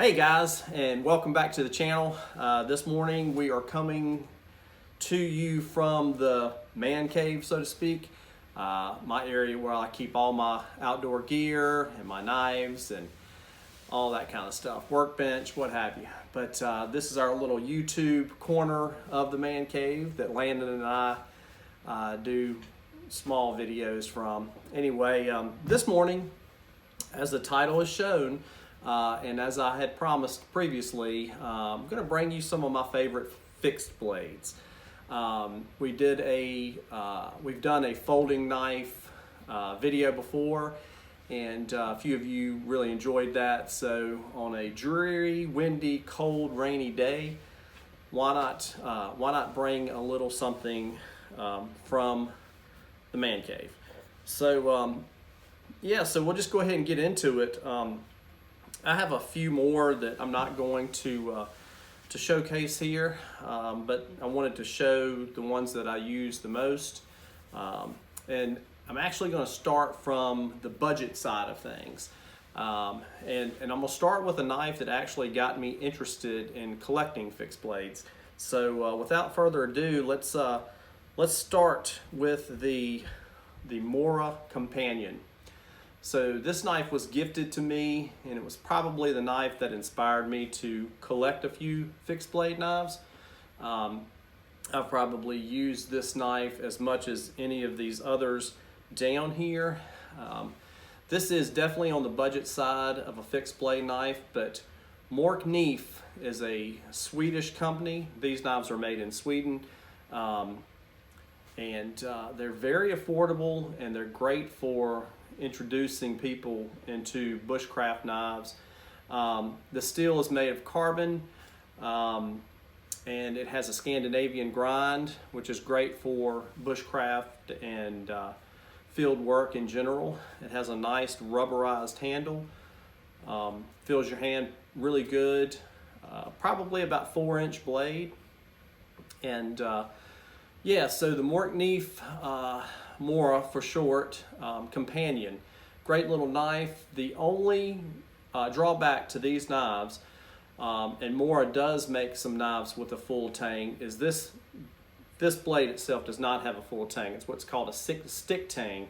Hey guys, and welcome back to the channel. This morning we are coming to you from the man cave, so to speak. My area where I keep all my outdoor gear and my knives and all that kind of stuff, workbench, what have you. But this is our little YouTube corner of the man cave that Landon and I do small videos from. Anyway, this morning, as the title is shown, and as I had promised previously, I'm going to bring you some of my favorite fixed blades. We've done a folding knife video before, and a few of you really enjoyed that. So on a dreary, windy, cold, rainy day, why not bring a little something from the man cave? So yeah, so we'll just go ahead and get into it. I have a few more that I'm not going to showcase here, but I wanted to show the ones that I use the most. And I'm actually going to start from the budget side of things. And I'm going to start with a knife that actually got me interested in collecting fixed blades. So without further ado, let's start with the Mora Companion. So this knife was gifted to me, and it was probably the knife that inspired me to collect a few fixed blade knives. I've probably used this knife as much as any of these others down here. This is definitely on the budget side of a fixed blade knife, but Mora Knife is a Swedish company. These knives are made in Sweden. And they're very affordable, and they're great for introducing people into bushcraft knives. The steel is made of carbon, and it has a Scandinavian grind, which is great for bushcraft and field work in general. It has a nice rubberized handle, feels your hand really good, probably about 4-inch blade. And yeah, so the Mora Knife, Mora for short, Companion. Great little knife. The only drawback to these knives, and Mora does make some knives with a full tang, is this blade itself does not have a full tang. It's what's called a stick tang.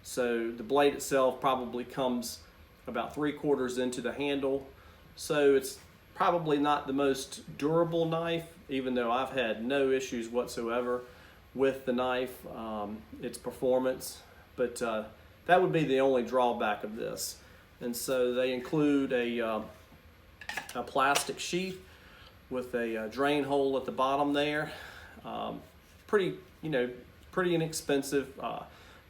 So the blade itself probably comes about 3/4 into the handle. So it's probably not the most durable knife, even though I've had no issues whatsoever with the knife, its performance, but that would be the only drawback of this. And so they include a plastic sheath with a drain hole at the bottom there. Pretty inexpensive,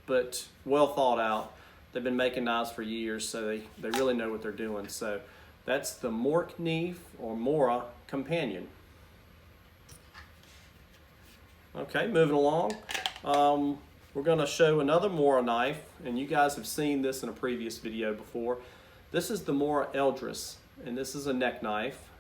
but well thought out. They've been making knives for years, so they really know what they're doing. So that's the Mora Knife or Mora Companion. Okay, moving along, we're going to show another Mora knife, and you guys have seen this in a previous video before. This is the Mora Eldress, and this is a neck knife.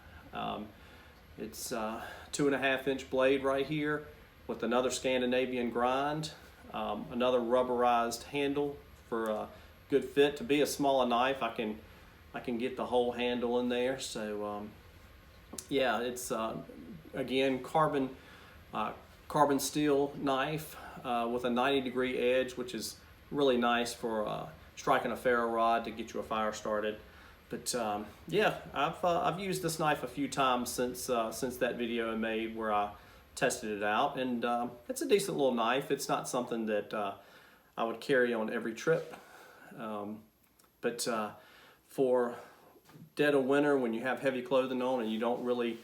It's a 2.5-inch blade right here with another Scandinavian grind, another rubberized handle for a good fit. To be a smaller knife, I can get the whole handle in there. So yeah, it's again carbon steel knife with a 90-degree edge, which is really nice for striking a ferro rod to get you a fire started. But yeah, I've used this knife a few times since that video I made where I tested it out, and it's a decent little knife. It's not something that I would carry on every trip, but for dead of winter, when you have heavy clothing on and you don't really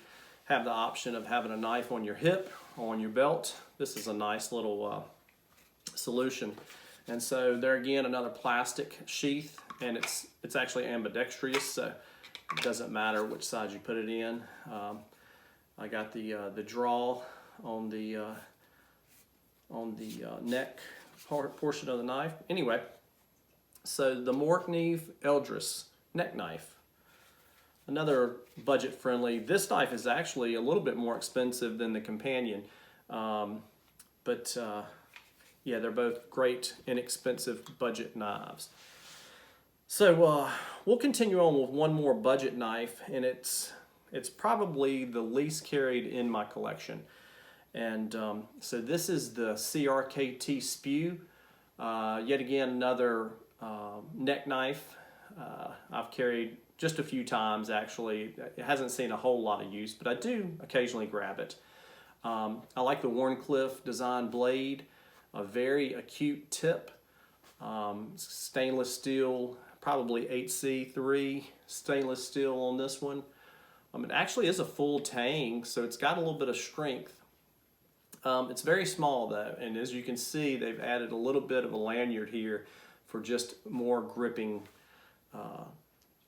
have the option of having a knife on your hip or on your belt, this is a nice little solution. And so there again, another plastic sheath, and it's actually ambidextrous, so it doesn't matter which side you put it in. I got the draw on the neck portion of the knife. Anyway, so the Mora Knife Eldress neck knife. Another budget-friendly. This knife is actually a little bit more expensive than the Companion, but yeah, they're both great, inexpensive budget knives. So we'll continue on with one more budget knife, and it's probably the least carried in my collection. And so this is the CRKT spew. Yet again, another neck knife. I've carried just a few times actually. It hasn't seen a whole lot of use, but I do occasionally grab it. I like the Warncliffe design blade, a very acute tip, stainless steel, probably 8C3 stainless steel on this one. It actually is a full tang, so it's got a little bit of strength. It's very small though, and as you can see, they've added a little bit of a lanyard here for just more gripping,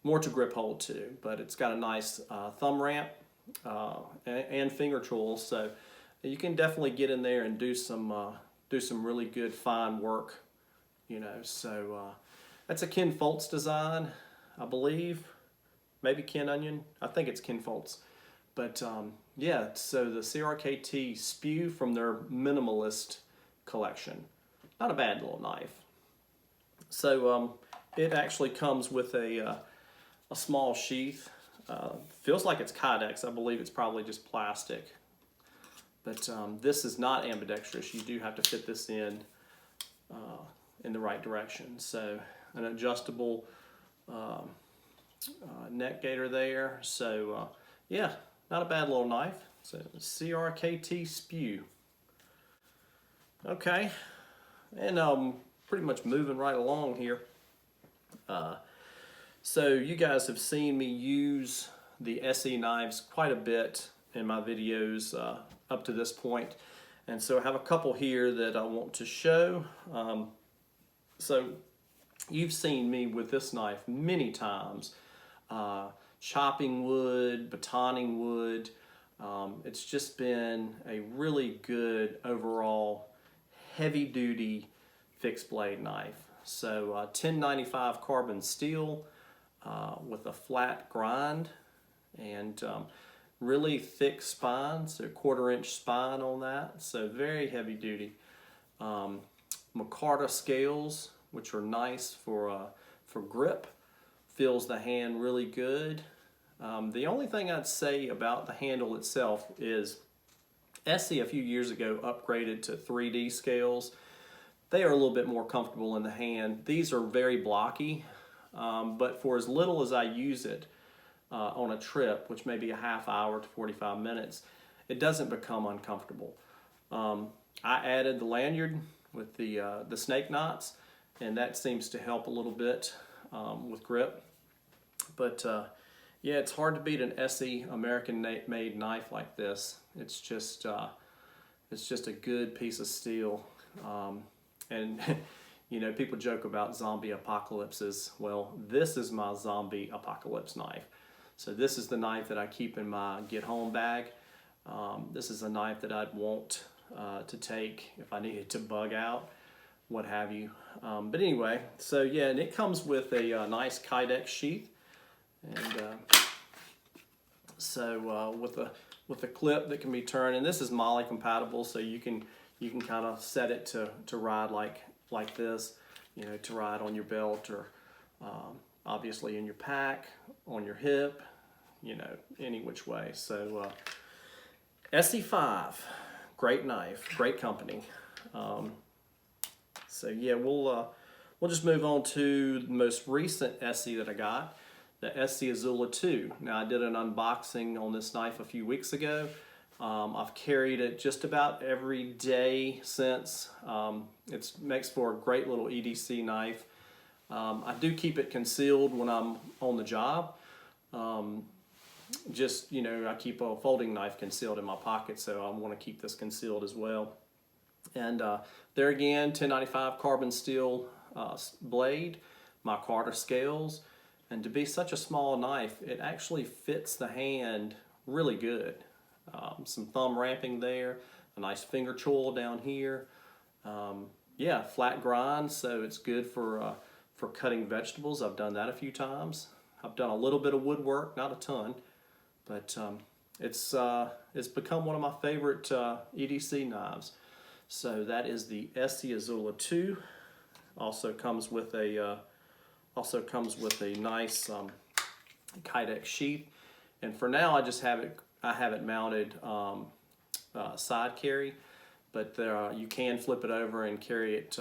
more to grip hold to. But it's got a nice thumb ramp and finger tools, so you can definitely get in there and do some really good fine work, you know. So that's a Ken Foltz design, I believe. Maybe Ken Onion. I think it's Ken Foltz. But yeah, so the CRKT spew from their minimalist collection. Not a bad little knife. So it actually comes with a small sheath. Feels like it's Kydex. I believe it's probably just plastic. But this is not ambidextrous. You do have to fit this in the right direction. So an adjustable neck gaiter there. So yeah, not a bad little knife. So CRKT spew. Okay, and pretty much moving right along here. So you guys have seen me use the ESEE knives quite a bit in my videos up to this point. And so I have a couple here that I want to show. So you've seen me with this knife many times. Chopping wood, batoning wood. It's just been a really good overall heavy duty fixed blade knife. So 1095 carbon steel with a flat grind and really thick spine, so 1/4 inch spine on that, so very heavy duty. Micarta scales, which are nice for grip, feels the hand really good. The only thing I'd say about the handle itself is ESEE a few years ago upgraded to 3D scales. They are a little bit more comfortable in the hand. These are very blocky, but for as little as I use it on a trip, which may be a half hour to 45 minutes, it doesn't become uncomfortable. I added the lanyard with the snake knots, and that seems to help a little bit with grip. But yeah, it's hard to beat an ESEE American-made knife like this. It's just a good piece of steel. And you know, people joke about zombie apocalypses. Well, this is my zombie apocalypse knife. So this is the knife that I keep in my get home bag. This is a knife that I'd want to take if I needed to bug out, what have you. But anyway, so yeah, and it comes with a nice Kydex sheath. And so with a clip that can be turned, and this is MOLLE compatible, so you can kind of set it to ride like this, you know, to ride on your belt or obviously in your pack, on your hip, you know, any which way. So ESEE 5, great knife, great company. So yeah, we'll just move on to the most recent ESEE that I got, the ESEE Azula 2. Now I did an unboxing on this knife a few weeks ago. I've carried it just about every day since. It makes for a great little EDC knife. I do keep it concealed when I'm on the job. Just, you know, I keep a folding knife concealed in my pocket, so I want to keep this concealed as well. And there again, 1095 carbon steel blade, micarta scales, and to be such a small knife, it actually fits the hand really good. Some thumb ramping there, a nice finger tool down here. Yeah, flat grind, so it's good for cutting vegetables. I've done that a few times. I've done a little bit of woodwork, not a ton, but it's become one of my favorite EDC knives. So that is the ESEE Azula 2. Also comes with a Also comes with a nice Kydex sheath. And for now, I just have it mounted side carry, but you can flip it over and carry it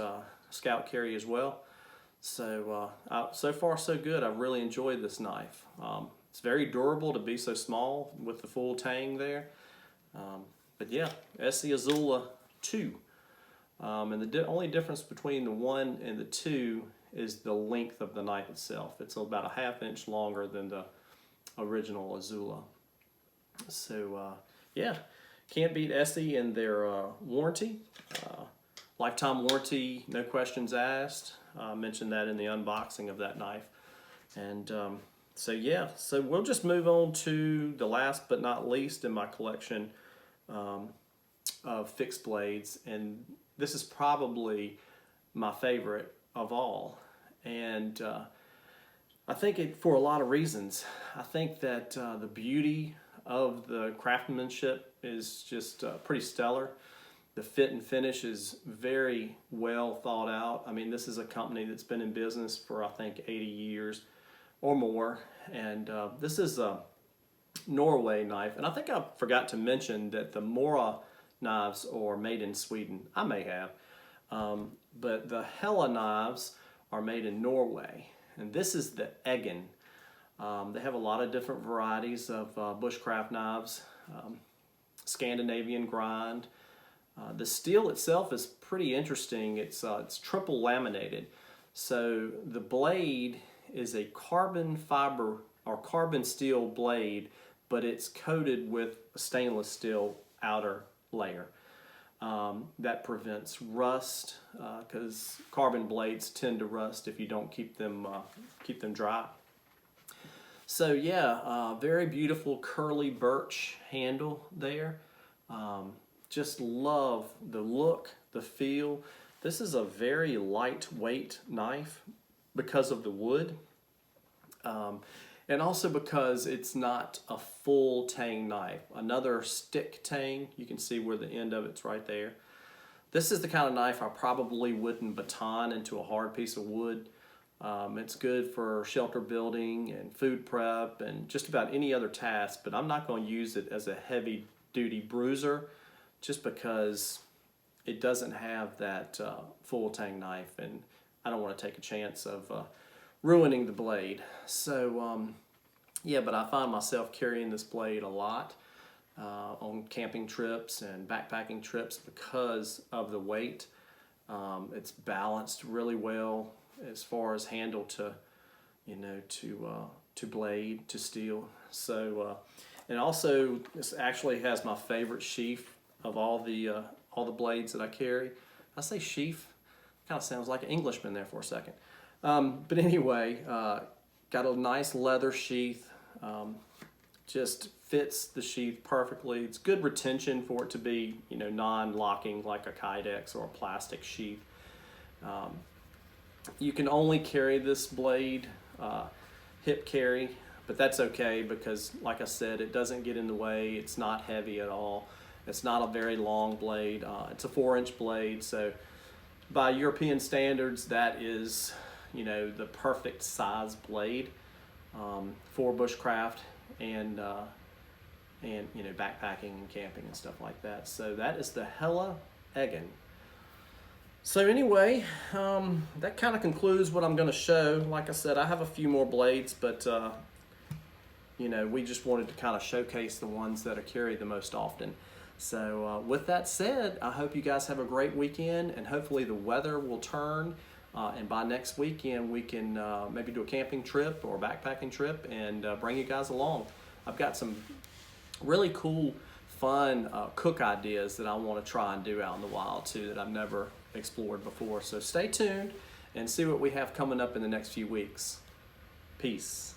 scout carry as well. So so far so good. I've really enjoyed this knife. It's very durable to be so small with the full tang there. But yeah, ESEE Azula 2. And the only difference between the 1 and the 2 is the length of the knife itself. It's about a ½ inch longer than the original Azula. So yeah, can't beat ESEE in their warranty. Lifetime warranty, no questions asked. I mentioned that in the unboxing of that knife. And so yeah, so we'll just move on to the last but not least in my collection of fixed blades. And this is probably my favorite of all. And I think for a lot of reasons. I think that the beauty of the craftsmanship is just pretty stellar. The fit and finish is very well thought out. I mean, this is a company that's been in business for I think 80 years or more. And this is a Norway knife. And I think I forgot to mention that the Mora knives are made in Sweden. I may have. But the Hella knives are made in Norway. And this is the Eggen. They have a lot of different varieties of bushcraft knives. Scandinavian grind. The steel itself is pretty interesting. It's triple laminated. So the blade is a carbon fiber or carbon steel blade, but it's coated with a stainless steel outer layer. That prevents rust because carbon blades tend to rust if you don't keep them dry. So yeah, very beautiful curly birch handle there. Just love the look, the feel. This is a very lightweight knife because of the wood. And also because it's not a full tang knife. Another stick tang, you can see where the end of it's right there. This is the kind of knife I probably wouldn't baton into a hard piece of wood. It's good for shelter building and food prep and just about any other task, but I'm not going to use it as a heavy duty bruiser just because it doesn't have that full tang knife, and I don't want to take a chance of ruining the blade. So yeah, but I find myself carrying this blade a lot on camping trips and backpacking trips because of the weight. It's balanced really well as far as handle to, to blade, to steel. So and also this actually has my favorite sheath of all the blades that I carry. I say sheath, kind of sounds like an Englishman there for a second. But anyway, got a nice leather sheath. Just fits the sheath perfectly. It's good retention for it to be, non-locking like a Kydex or a plastic sheath. You can only carry this blade hip carry, but that's okay because, like I said, it doesn't get in the way. It's not heavy at all. It's not a very long blade. It's a 4-inch blade, so by European standards, that is, the perfect size blade for bushcraft and backpacking and camping and stuff like that. So that is the Hella Eggen. So anyway, that kind of concludes what I'm going to show. Like I said, I have a few more blades, but we just wanted to kind of showcase the ones that are carried the most often. So with that said, I hope you guys have a great weekend, and hopefully the weather will turn, and by next weekend we can maybe do a camping trip or a backpacking trip and bring you guys along. I've got some really cool, fun cook ideas that I want to try and do out in the wild too that I've never explored before. So stay tuned and see what we have coming up in the next few weeks. Peace.